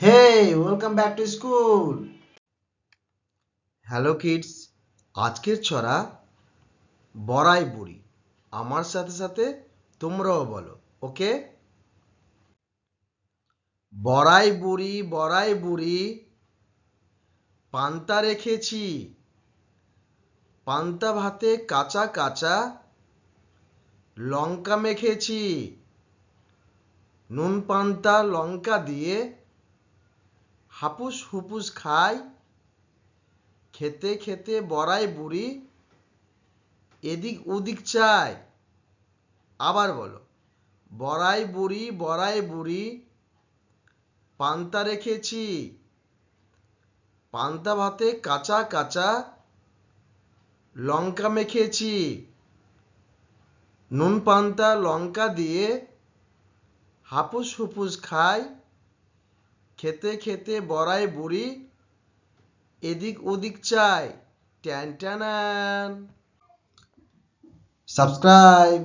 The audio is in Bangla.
Hey, welcome back to school. Hello kids, আজকের ছড়া বড়াই বুড়ি। আমার সাথে সাথে তোমরাও বলো, ওকে? বড়াই বুড়ি পান্তা রেখেছি, পান্তা ভাতে কাঁচা কাঁচা লঙ্কা মেখেছি, নুন পান্তা লঙ্কা দিয়ে হাপুস হুপুস খাই, খেতে খেতে বড়াই বুড়ি এদিক ওদিক চায়। আবার বলো, বড়াই বুড়ি পান্তা রেখেছি, পান্তা ভাতে কাঁচা কাঁচা লঙ্কা মেখেছি, নুন পান্তা লঙ্কা দিয়ে হাপুস হুপুস খাই, খেতে খেতে বড়াই বুড়ি এদিক ওদিক চায়। Tan tan. সাবস্ক্রাইব।